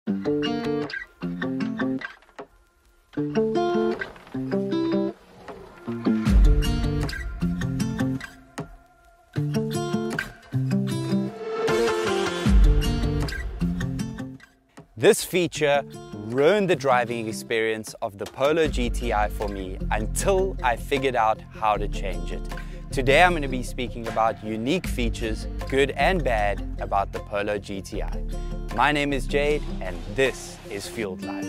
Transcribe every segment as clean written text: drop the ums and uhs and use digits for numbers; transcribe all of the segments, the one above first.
This feature ruined the driving experience of the Polo GTI for me until I figured out how to change it. Today I'm going to be speaking about unique features, good and bad, about the Polo GTI. My name is Jade and this is Fueled Life.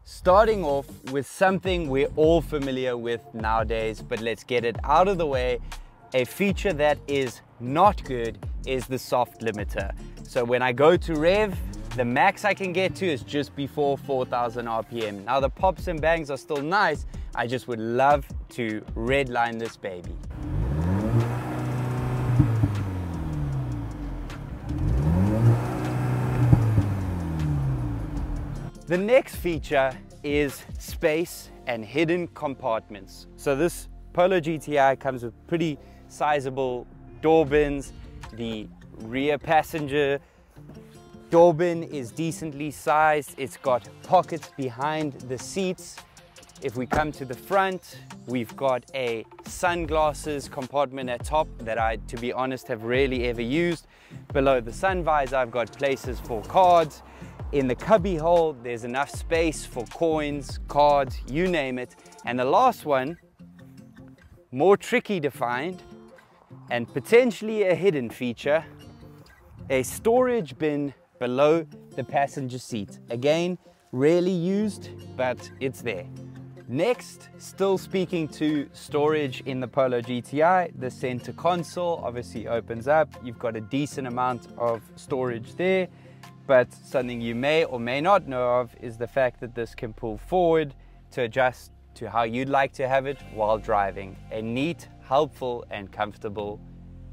Starting off with something we're all familiar with nowadays, but let's get it out of the way. A feature that is not good is the soft limiter. So when I go to rev, the max I can get to is just before 4,000 RPM. Now the pops and bangs are still nice, I just would love to redline this baby. The next feature is space and hidden compartments. So this Polo GTI comes with pretty sizable door bins. The rear passenger door bin is decently sized. It's got pockets behind the seats. If we come to the front, we've got a sunglasses compartment at top that I, to be honest, have rarely ever used. Below the sun visor, I've got places for cards. In the cubby hole, there's enough space for coins, cards, you name it. And the last one, more tricky to find and potentially a hidden feature, a storage bin below the passenger seat. Again, rarely used, but it's there. Next, still speaking to storage in the Polo GTI, the center console obviously opens up. You've got a decent amount of storage there. But something you may or may not know of is the fact that this can pull forward to adjust to how you'd like to have it while driving. A neat, helpful and comfortable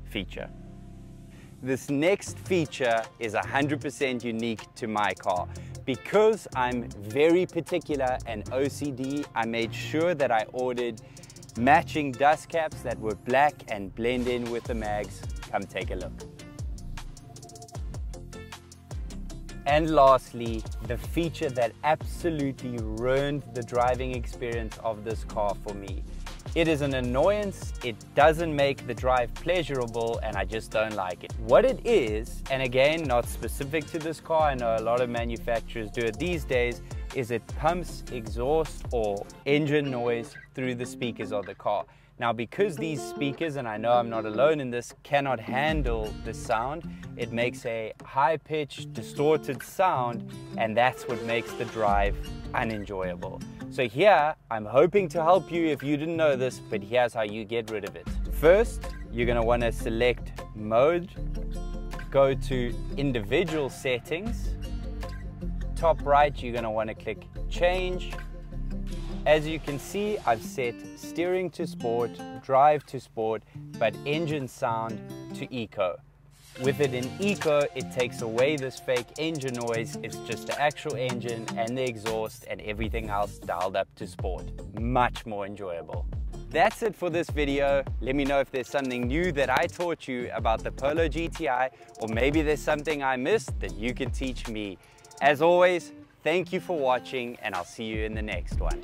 feature. This next feature is 100% unique to my car. Because I'm very particular and OCD, I made sure that I ordered matching dust caps that were black and blend in with the mags. Come take a look. And lastly, the feature that absolutely ruined the driving experience of this car for me. It is an annoyance, it doesn't make the drive pleasurable, and I just don't like it. What it is, and again, not specific to this car, I know a lot of manufacturers do it these days, is it pumps exhaust or engine noise through the speakers of the car. Now, because these speakers, and I know I'm not alone in this, cannot handle the sound, it makes a high-pitched, distorted sound, and that's what makes the drive unenjoyable. So here, I'm hoping to help you if you didn't know this, but here's how you get rid of it. First, you're going to want to select mode, go to individual settings, top right, you're going to want to click change. As you can see, I've set steering to sport, drive to sport, but engine sound to eco. With it in eco, it takes away this fake engine noise. It's just the actual engine and the exhaust and everything else dialed up to sport. Much more enjoyable. That's it for this video. Let me know if there's something new that I taught you about the Polo GTI, or maybe there's something I missed that you can teach me. As always, thank you for watching, and I'll see you in the next one.